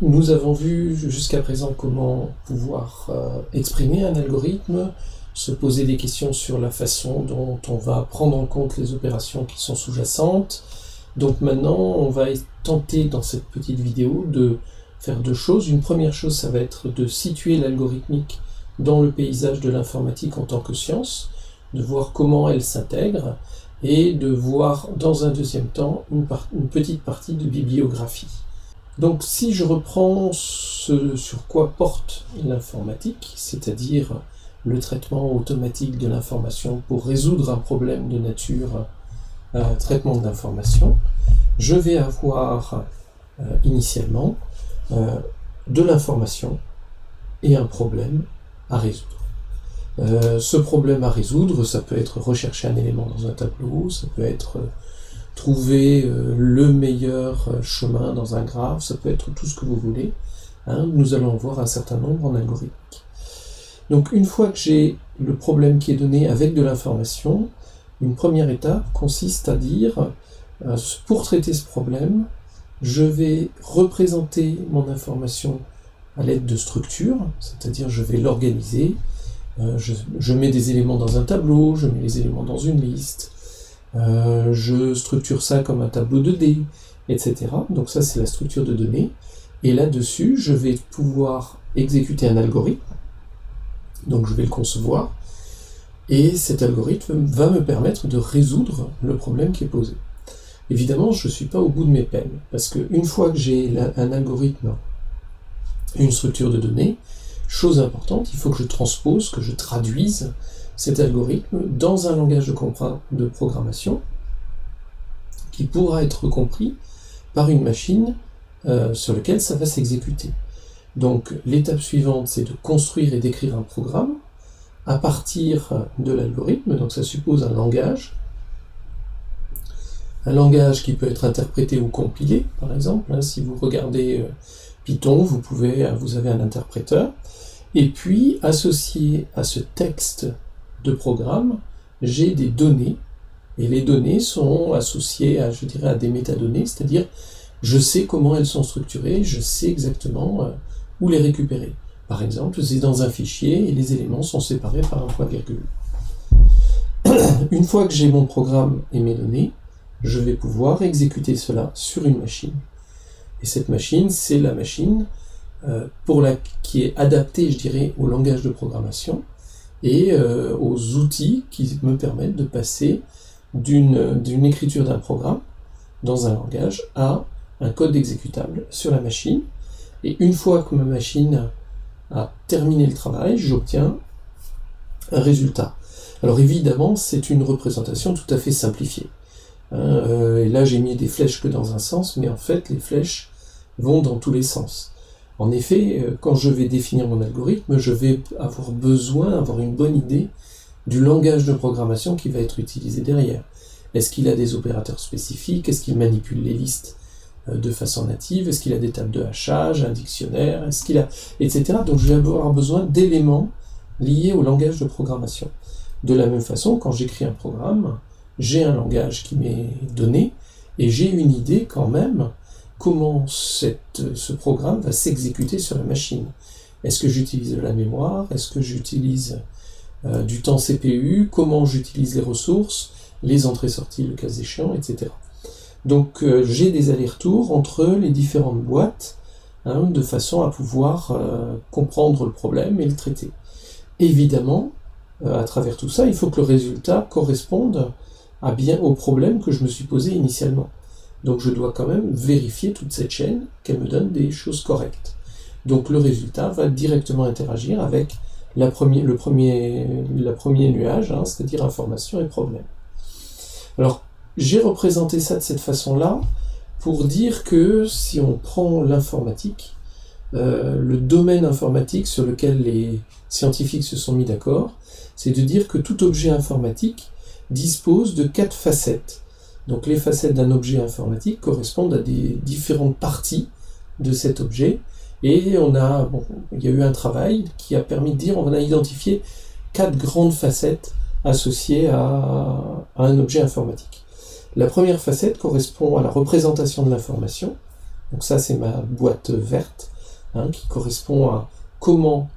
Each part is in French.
Nous avons vu jusqu'à présent comment pouvoir exprimer un algorithme, se poser des questions sur la façon dont on va prendre en compte les opérations qui sont sous-jacentes. Donc maintenant, on va tenter dans cette petite vidéo de faire deux choses. Une première chose, ça va être de situer l'algorithmique dans le paysage de l'informatique en tant que science, de voir comment elle s'intègre, et de voir dans un deuxième temps une petite partie de bibliographie. Donc si je reprends ce sur quoi porte l'informatique, c'est-à-dire le traitement automatique de l'information pour résoudre un problème de nature traitement de l'information, je vais avoir initialement de l'information et un problème à résoudre. Ce problème à résoudre, ça peut être rechercher un élément dans un tableau, ça peut être trouver le meilleur chemin dans un graphe, ça peut être tout ce que vous voulez. Nous allons voir un certain nombre en algorithmique. Donc une fois que j'ai le problème qui est donné avec de l'information, une première étape consiste à dire, pour traiter ce problème, je vais représenter mon information à l'aide de structures, c'est-à-dire je vais l'organiser, je mets des éléments dans un tableau, je mets les éléments dans une liste, je structure ça comme un tableau de dés, etc. Donc ça c'est la structure de données, et là-dessus je vais pouvoir exécuter un algorithme, donc je vais le concevoir, et cet algorithme va me permettre de résoudre le problème qui est posé. Évidemment, je ne suis pas au bout de mes peines, parce qu'une fois que j'ai un algorithme, une structure de données, chose importante, il faut que je transpose, que je traduise cet algorithme dans un langage de programmation qui pourra être compris par une machine sur laquelle ça va s'exécuter. Donc l'étape suivante, c'est de construire et d'écrire un programme à partir de l'algorithme, donc ça suppose un langage qui peut être interprété ou compilé, par exemple. Si vous regardez Python, vous avez un interpréteur, et puis associé à ce texte de programme, j'ai des données, et les données sont associées à, je dirais, à des métadonnées, c'est-à-dire je sais comment elles sont structurées, je sais exactement où les récupérer. Par exemple, c'est dans un fichier et les éléments sont séparés par un point-virgule. Une fois que j'ai mon programme et mes données, je vais pouvoir exécuter cela sur une machine. Et cette machine, c'est la machine qui est adaptée, je dirais, au langage de programmation et aux outils qui me permettent de passer d'une écriture d'un programme dans un langage à un code exécutable sur la machine. Et une fois que ma machine a terminé le travail, j'obtiens un résultat. Alors évidemment, c'est une représentation tout à fait simplifiée. Et là, j'ai mis des flèches que dans un sens, mais en fait, les flèches vont dans tous les sens. En effet, quand je vais définir mon algorithme, je vais avoir une bonne idée du langage de programmation qui va être utilisé derrière. Est-ce qu'il a des opérateurs spécifiques? Est-ce qu'il manipule les listes de façon native? Est-ce qu'il a des tables de hachage, un dictionnaire? Est-ce qu'il a... etc. Donc je vais avoir besoin d'éléments liés au langage de programmation. De la même façon, quand j'écris un programme, j'ai un langage qui m'est donné, et j'ai une idée quand même comment ce programme va s'exécuter sur la machine. Est-ce que j'utilise de la mémoire? Est-ce que j'utilise du temps CPU? Comment j'utilise les ressources, les entrées-sorties, le cas échéant, etc. Donc j'ai des allers-retours entre les différentes boîtes, de façon à pouvoir comprendre le problème et le traiter. Évidemment, à travers tout ça, il faut que le résultat corresponde au problème que je me suis posé initialement. Donc je dois quand même vérifier toute cette chaîne, qu'elle me donne des choses correctes. Donc le résultat va directement interagir avec le premier nuage, c'est-à-dire information et problème. Alors, j'ai représenté ça de cette façon-là pour dire que si on prend l'informatique, le domaine informatique sur lequel les scientifiques se sont mis d'accord, c'est de dire que tout objet informatique dispose de 4 facettes. Donc les facettes d'un objet informatique correspondent à des différentes parties de cet objet, et il y a eu un travail qui a permis de dire, on a identifié 4 grandes facettes associées à un objet informatique. La première facette correspond à la représentation de l'information, donc ça c'est ma boîte verte, qui correspond à comment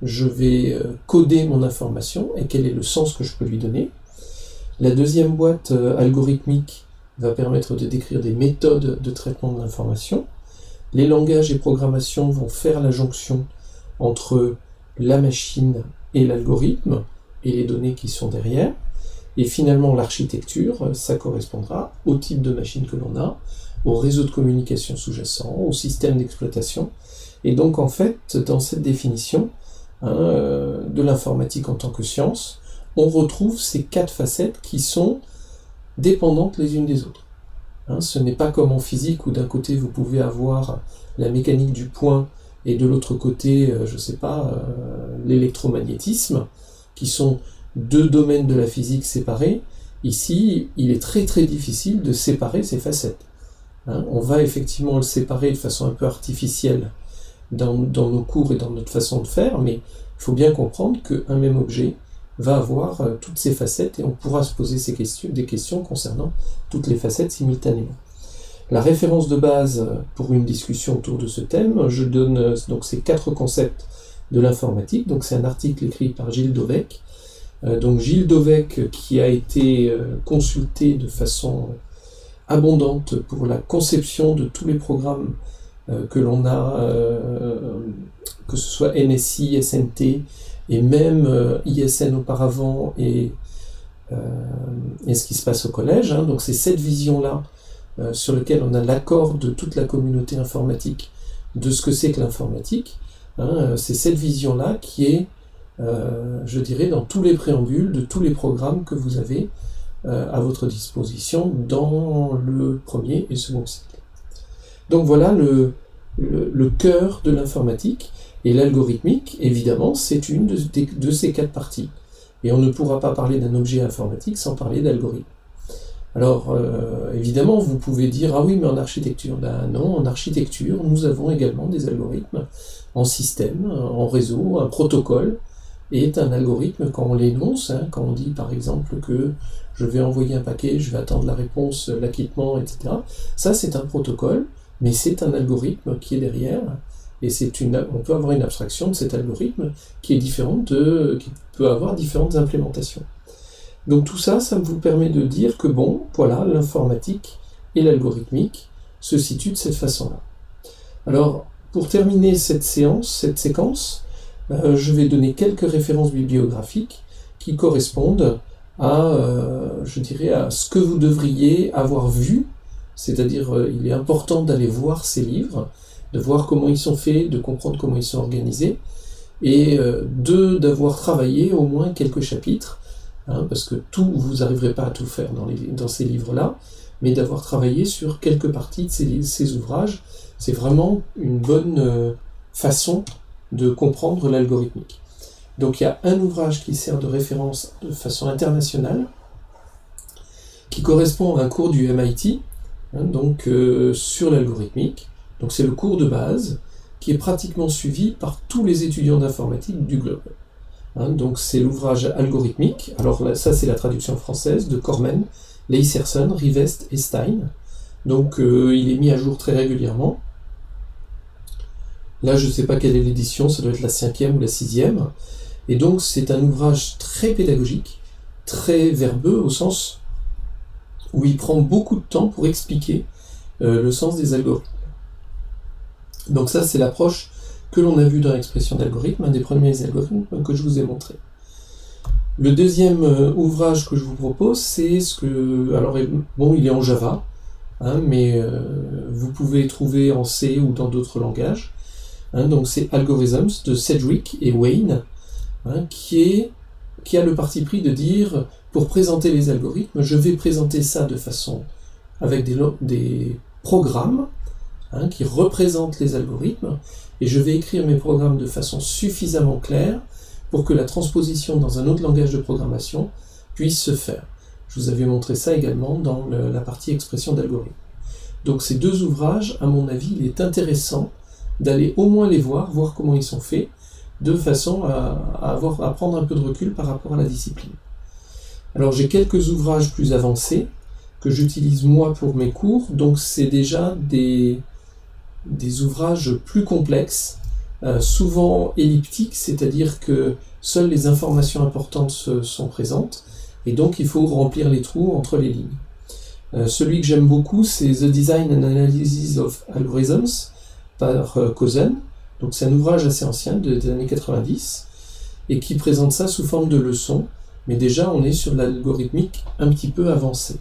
je vais coder mon information et quel est le sens que je peux lui donner. La deuxième boîte algorithmique va permettre de décrire des méthodes de traitement de l'information. Les langages et programmations vont faire la jonction entre la machine et l'algorithme et les données qui sont derrière. Et finalement, l'architecture, ça correspondra au type de machine que l'on a, au réseau de communication sous-jacent, au système d'exploitation. Et donc, en fait, dans cette définition de l'informatique en tant que science, on retrouve ces 4 facettes qui sont dépendantes les unes des autres. Ce n'est pas comme en physique où d'un côté vous pouvez avoir la mécanique du point et de l'autre côté, l'électromagnétisme, qui sont 2 domaines de la physique séparés. Ici, il est très très difficile de séparer ces facettes. On va effectivement le séparer de façon un peu artificielle dans nos cours et dans notre façon de faire, mais il faut bien comprendre qu'un même objet va avoir toutes ces facettes et on pourra se poser des questions concernant toutes les facettes simultanément. La référence de base pour une discussion autour de ce thème, je donne donc ces 4 concepts de l'informatique. Donc c'est un article écrit par Gilles Dovec. Donc Gilles Dovec qui a été consulté de façon abondante pour la conception de tous les programmes que l'on a, que ce soit NSI, SNT, et même ISN auparavant, et ce qui se passe au collège. Donc c'est cette vision-là sur laquelle on a l'accord de toute la communauté informatique de ce que c'est que l'informatique. C'est cette vision-là qui est, je dirais, dans tous les préambules de tous les programmes que vous avez à votre disposition dans le premier et second cycle. Donc voilà le cœur de l'informatique. Et l'algorithmique, évidemment, c'est une de ces 4 parties. Et on ne pourra pas parler d'un objet informatique sans parler d'algorithme. Alors, évidemment, vous pouvez dire « Ah oui, mais en architecture ». Ben non, en architecture, nous avons également des algorithmes en système, en réseau. Un protocole est un algorithme quand on l'énonce, quand on dit par exemple que je vais envoyer un paquet, je vais attendre la réponse, l'acquittement, etc. Ça, c'est un protocole, mais c'est un algorithme qui est derrière. Et on peut avoir une abstraction de cet algorithme qui est différente qui peut avoir différentes implémentations. Donc tout ça, ça vous permet de dire que l'informatique et l'algorithmique se situent de cette façon-là. Alors, pour terminer cette séquence, je vais donner quelques références bibliographiques qui correspondent à ce que vous devriez avoir vu, c'est-à-dire il est important d'aller voir ces livres, de voir comment ils sont faits, de comprendre comment ils sont organisés, et d'avoir travaillé au moins quelques chapitres, parce que vous n'arriverez pas à tout faire dans ces livres-là, mais d'avoir travaillé sur quelques parties de ces ouvrages, c'est vraiment une bonne façon de comprendre l'algorithmique. Donc il y a un ouvrage qui sert de référence de façon internationale, qui correspond à un cours du MIT, sur l'algorithmique. Donc c'est le cours de base qui est pratiquement suivi par tous les étudiants d'informatique du globe. Donc c'est l'ouvrage algorithmique. Alors là, ça c'est la traduction française de Cormen, Leiserson, Rivest et Stein. Donc il est mis à jour très régulièrement. Là je ne sais pas quelle est l'édition, ça doit être la 5e ou la 6e. Et donc c'est un ouvrage très pédagogique, très verbeux au sens où il prend beaucoup de temps pour expliquer le sens des algorithmes. Donc ça, c'est l'approche que l'on a vue dans l'expression d'algorithme, un des premiers algorithmes que je vous ai montré. Le deuxième ouvrage que je vous propose, c'est il est en Java, mais vous pouvez trouver en C ou dans d'autres langages. Donc c'est Algorithms de Sedgwick et Wayne, qui a le parti pris de dire, pour présenter les algorithmes, je vais présenter ça de façon avec des programmes qui représentent les algorithmes, et je vais écrire mes programmes de façon suffisamment claire pour que la transposition dans un autre langage de programmation puisse se faire. Je vous avais montré ça également dans la partie expression d'algorithme. Donc ces 2 ouvrages, à mon avis, il est intéressant d'aller au moins les voir comment ils sont faits, de façon à prendre un peu de recul par rapport à la discipline. Alors j'ai quelques ouvrages plus avancés que j'utilise moi pour mes cours, donc c'est déjà des ouvrages plus complexes souvent elliptique, c'est-à-dire que seules les informations importantes sont présentes, et donc il faut remplir les trous entre les lignes. Celui que j'aime beaucoup, c'est The Design and Analysis of Algorithms par Cozen. Donc c'est un ouvrage assez ancien, des années 90, et qui présente ça sous forme de leçons, mais déjà on est sur l'algorithmique un petit peu avancée.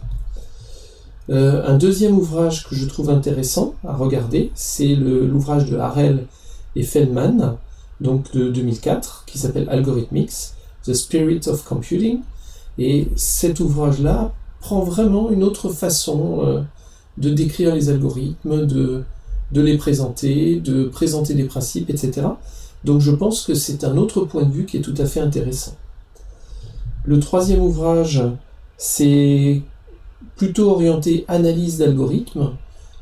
Un deuxième ouvrage que je trouve intéressant à regarder, c'est l'ouvrage de Harel et Feldman, donc de 2004, qui s'appelle Algorithmics, The Spirit of Computing, et cet ouvrage-là prend vraiment une autre façon de décrire les algorithmes, de les présenter, de présenter des principes, etc. Donc je pense que c'est un autre point de vue qui est tout à fait intéressant. Le troisième ouvrage, c'est plutôt orienté analyse d'algorithmes,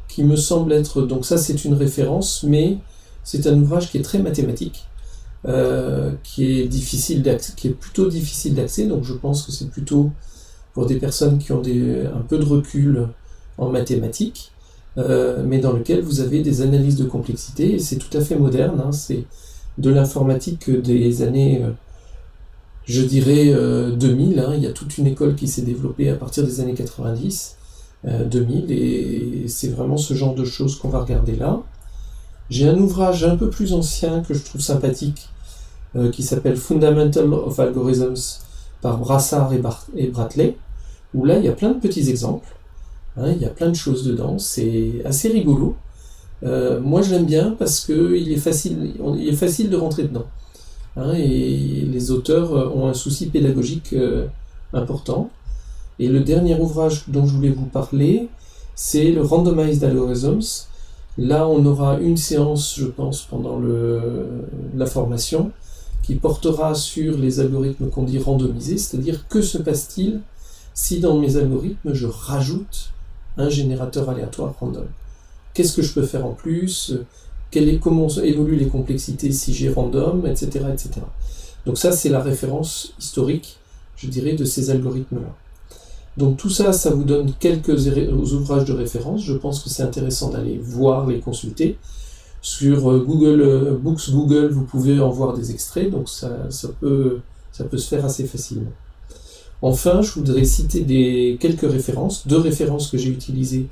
qui me semble être, donc ça c'est une référence, mais c'est un ouvrage qui est très mathématique, qui est plutôt difficile d'accès, donc je pense que c'est plutôt pour des personnes qui ont un peu de recul en mathématiques, mais dans lequel vous avez des analyses de complexité, et c'est tout à fait moderne, hein, c'est de l'informatique des années, je dirais 2000, hein, il y a toute une école qui s'est développée à partir des années 90, 2000, et c'est vraiment ce genre de choses qu'on va regarder là. J'ai un ouvrage un peu plus ancien que je trouve sympathique, qui s'appelle Fundamental of Algorithms par Brassard et Bratley, où là il y a plein de petits exemples, hein, il y a plein de choses dedans, c'est assez rigolo. Moi je l'aime bien parce qu'il est facile de rentrer dedans, hein, et les auteurs ont un souci pédagogique important. Et le dernier ouvrage dont je voulais vous parler, c'est le Randomized Algorithms. Là on aura une séance, je pense, pendant la formation, qui portera sur les algorithmes qu'on dit randomisés, c'est-à-dire que se passe-t-il si dans mes algorithmes je rajoute un générateur aléatoire random. Qu'est-ce que je peux faire en plus, comment évoluent les complexités si j'ai random, etc., etc. Donc ça c'est la référence historique, je dirais, de ces algorithmes-là. Donc tout ça, ça vous donne quelques ouvrages de référence, je pense que c'est intéressant d'aller voir, les consulter. Sur Google Books Google, vous pouvez en voir des extraits, donc ça peut se faire assez facilement. Enfin, je voudrais citer quelques références, 2 références que j'ai utilisées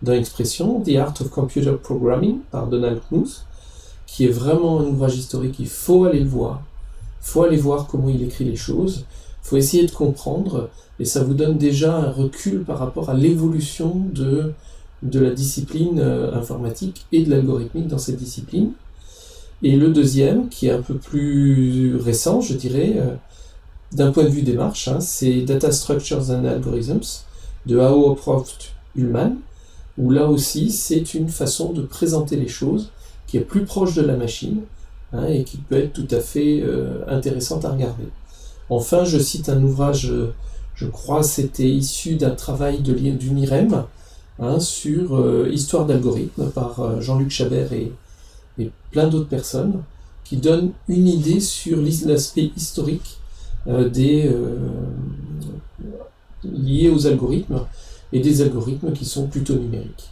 dans l'expression, The Art of Computer Programming par Donald Knuth, qui est vraiment un ouvrage historique, il faut aller le voir, il faut aller voir comment il écrit les choses, il faut essayer de comprendre, et ça vous donne déjà un recul par rapport à l'évolution de la discipline informatique et de l'algorithmique dans cette discipline. Et le deuxième, qui est un peu plus récent, je dirais, d'un point de vue démarche, hein, c'est Data Structures and Algorithms de Hao Ullman, où là aussi c'est une façon de présenter les choses qui est plus proche de la machine, hein, et qui peut être tout à fait intéressante à regarder. Enfin, je cite un ouvrage, je crois c'était issu d'un travail du NIREM, hein, sur Histoire d'algorithmes par Jean-Luc Chabert et plein d'autres personnes, qui donnent une idée sur l'aspect historique liés aux algorithmes, et des algorithmes qui sont plutôt numériques.